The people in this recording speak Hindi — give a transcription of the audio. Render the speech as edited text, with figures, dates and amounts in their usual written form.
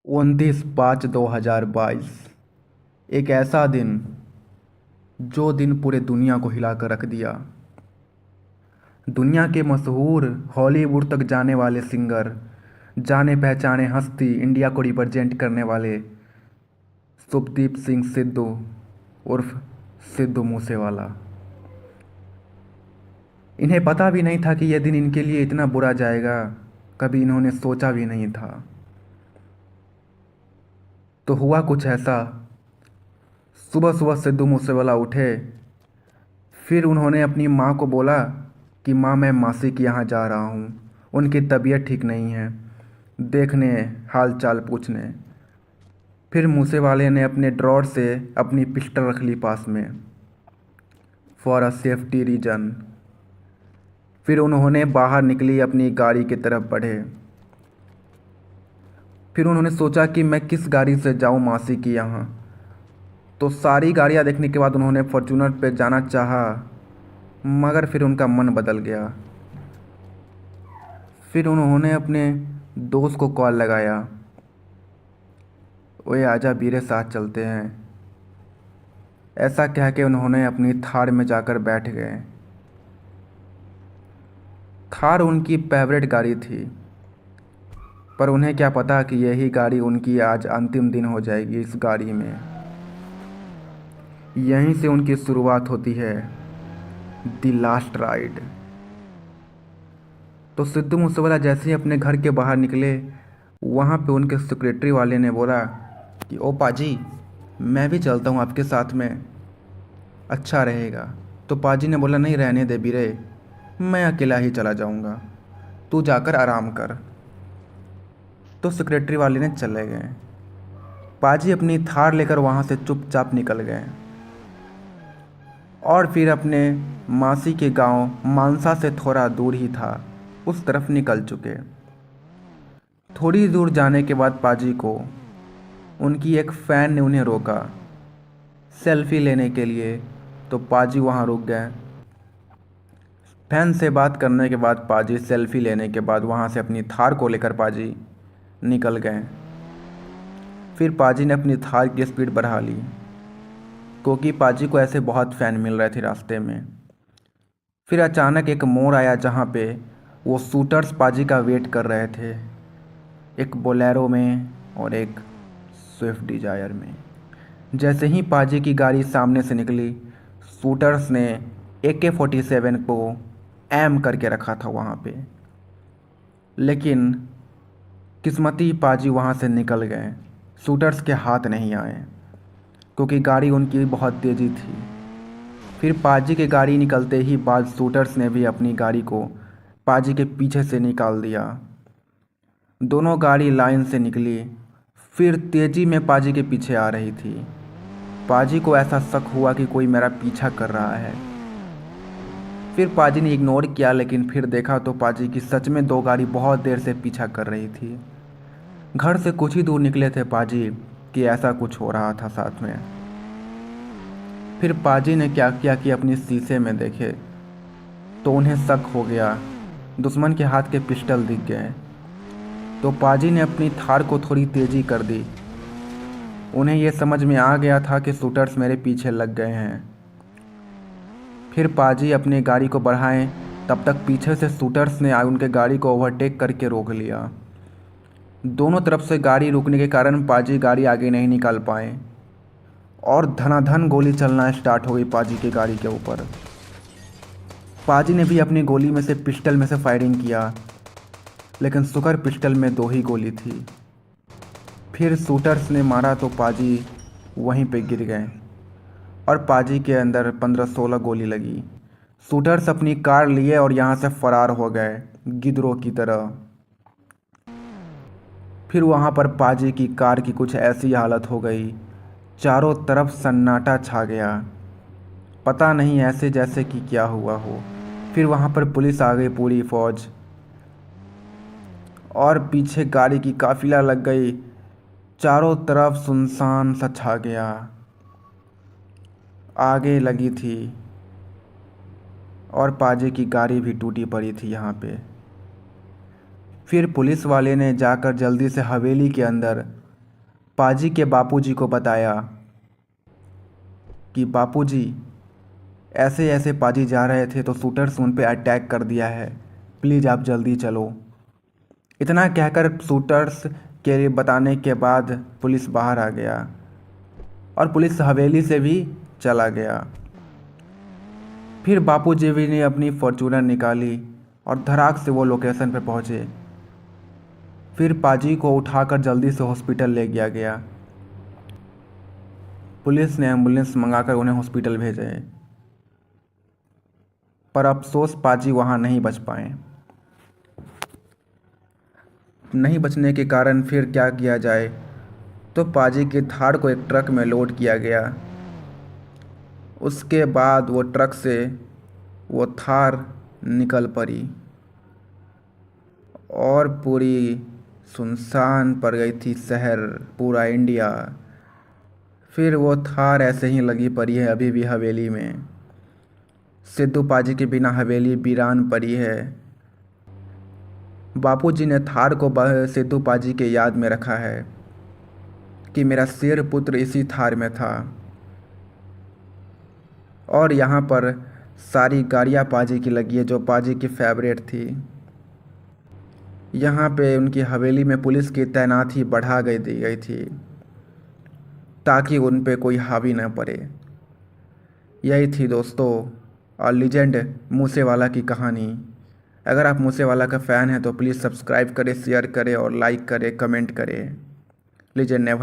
29/5/2022। एक ऐसा दिन जो दिन पूरे दुनिया को हिला कर रख दिया। दुनिया के मशहूर हॉलीवुड तक जाने वाले सिंगर, जाने पहचाने हस्ती, इंडिया को रिप्रेजेंट करने वाले शुभदीप सिंह सिद्धू उर्फ सिद्धू मूसेवाला। इन्हें पता भी नहीं था कि यह दिन इनके लिए इतना बुरा जाएगा। कभी इन्होंने सोचा भी नहीं था। तो हुआ कुछ ऐसा। सुबह सुबह सिद्धू मूसेवाला उठे। फिर उन्होंने अपनी माँ को बोला कि माँ, मैं मासी के यहाँ जा रहा हूँ, उनकी तबीयत ठीक नहीं है, देखने, हाल चाल पूछने। फिर मूसेवाले ने अपने ड्रॉर से अपनी पिस्टल रख ली पास में, फॉर अ सेफ्टी रीजन। फिर उन्होंने बाहर निकली, अपनी गाड़ी की तरफ बढ़े। फिर उन्होंने सोचा कि मैं किस गाड़ी से जाऊँ मासी के यहाँ। तो सारी गाड़ियाँ देखने के बाद उन्होंने फॉर्च्यूनर पे जाना चाहा, मगर फिर उनका मन बदल गया। फिर उन्होंने अपने दोस्त को कॉल लगाया, ओए आजा वीरे, साथ चलते हैं। ऐसा कह के उन्होंने अपनी थार में जाकर बैठ गए। थार उनकी फेवरेट गाड़ी थी, पर उन्हें क्या पता कि यही गाड़ी उनकी आज अंतिम दिन हो जाएगी। इस गाड़ी में यहीं से उनकी शुरुआत होती है, द लास्ट राइड। तो सिद्धू मूसेवाला जैसे ही अपने घर के बाहर निकले, वहाँ पे उनके सेक्रेटरी वाले ने बोला कि ओ पाजी, मैं भी चलता हूँ आपके साथ में, अच्छा रहेगा। तो पाजी ने बोला, नहीं रहने दे बीरे, मैं अकेला ही चला जाऊँगा, तू जाकर आराम कर। तो सेक्रेटरी वाले ने चले गए। पाजी अपनी थार लेकर वहाँ से चुपचाप निकल गए और फिर अपने मासी के गांव मानसा से थोड़ा दूर ही था, उस तरफ निकल चुके। थोड़ी दूर जाने के बाद पाजी को उनकी एक फ़ैन ने उन्हें रोका सेल्फी लेने के लिए। तो पाजी वहाँ रुक गए। फैन से बात करने के बाद पाजी सेल्फी लेने के बाद वहाँ से अपनी थार को लेकर पाजी निकल गए। फिर पाजी ने अपनी थार की स्पीड बढ़ा ली, क्योंकि पाजी को ऐसे बहुत फ़ैन मिल रहे थे रास्ते में। फिर अचानक एक मोड़ आया जहाँ पे वो शूटर्स पाजी का वेट कर रहे थे, एक बोलेरो में और एक स्विफ्ट डिज़ायर में। जैसे ही पाजी की गाड़ी सामने से निकली, शूटर्स ने AK-47 को एम करके रखा था वहाँ पे। लेकिन किस्मती पाजी वहाँ से निकल गए, शूटर्स के हाथ नहीं आए, क्योंकि गाड़ी उनकी बहुत तेज़ी थी। फिर पाजी की गाड़ी निकलते ही बाद शूटर्स ने भी अपनी गाड़ी को पाजी के पीछे से निकाल दिया। दोनों गाड़ी लाइन से निकली, फिर तेज़ी में पाजी के पीछे आ रही थी। पाजी को ऐसा शक हुआ कि कोई मेरा पीछा कर रहा है। फिर पाजी ने इग्नोर किया, लेकिन फिर देखा तो पाजी की सच में दो गाड़ी बहुत देर से पीछा कर रही थी। घर से कुछ ही दूर निकले थे पाजी कि ऐसा कुछ हो रहा था साथ में। फिर पाजी ने क्या किया कि अपनी शीशे में देखे तो उन्हें शक हो गया, दुश्मन के हाथ के पिस्टल दिख गए। तो पाजी ने अपनी थार को थोड़ी तेज़ी कर दी। उन्हें यह समझ में आ गया था कि शूटर्स मेरे पीछे लग गए हैं। फिर पाजी अपनी गाड़ी को बढ़ाएं, तब तक पीछे से शूटर्स ने उनके गाड़ी को ओवरटेक करके रोक लिया। दोनों तरफ से गाड़ी रुकने के कारण पाजी गाड़ी आगे नहीं निकाल पाए और धनाधन गोली चलना स्टार्ट हो गई पाजी की गाड़ी के ऊपर। पाजी ने भी अपनी गोली में से पिस्टल में से फायरिंग किया, लेकिन शुक्र पिस्टल में दो ही गोली थी। फिर शूटर्स ने मारा तो पाजी वहीं पे गिर गए और पाजी के अंदर 15-16 गोली लगी। शूटर्स अपनी कार लिए और यहाँ से फरार हो गए गिद्धों की तरह। फिर वहाँ पर पाजी की कार की कुछ ऐसी हालत हो गई, चारों तरफ सन्नाटा छा गया, पता नहीं ऐसे जैसे कि क्या हुआ हो। फिर वहाँ पर पुलिस आ गई, पूरी फौज, और पीछे गाड़ी की काफिला लग गई। चारों तरफ सुनसान सा छा गया। आगे लगी थी और पाजी की गाड़ी भी टूटी पड़ी थी यहाँ पे। फिर पुलिस वाले ने जाकर जल्दी से हवेली के अंदर पाजी के बापूजी को बताया कि बापूजी, ऐसे ऐसे पाजी जा रहे थे तो शूटर्स उन पे अटैक कर दिया है, प्लीज़ आप जल्दी चलो। इतना कहकर शूटर्स के बताने के बाद पुलिस बाहर आ गया और पुलिस हवेली से भी चला गया। फिर बापूजी भी ने अपनी फॉर्चूनर निकाली और धड़ाक से वो लोकेशन पर पहुँचे। फिर पाजी को उठाकर जल्दी से हॉस्पिटल ले गया गया। पुलिस ने एम्बुलेंस मंगाकर उन्हें हॉस्पिटल भेजे, पर अफसोस पाजी वहाँ नहीं बच पाए। नहीं बचने के कारण फिर क्या किया जाए, तो पाजी की थार को एक ट्रक में लोड किया गया। उसके बाद वो ट्रक से वो थार निकल पड़ी और पूरी सुनसान पड़ गई थी शहर, पूरा इंडिया। फिर वो थार ऐसे ही लगी पड़ी है अभी भी हवेली में। सिद्धू पाजी के बिना हवेली वीरान पड़ी है। बापूजी ने थार को सिद्धू पाजी के याद में रखा है कि मेरा शेर पुत्र इसी थार में था। और यहाँ पर सारी गाड़ियाँ पाजी की लगी है जो पाजी की फेवरेट थी। यहाँ पे उनकी हवेली में पुलिस की तैनाती बढ़ा दी गई थी ताकि उन पे कोई हावी न पड़े। यही थी दोस्तों और लीजेंड मूसेवाला की कहानी। अगर आप मूसेवाला का फ़ैन हैं तो प्लीज़ सब्सक्राइब करें, शेयर करें और लाइक करें, कमेंट करें। Legend never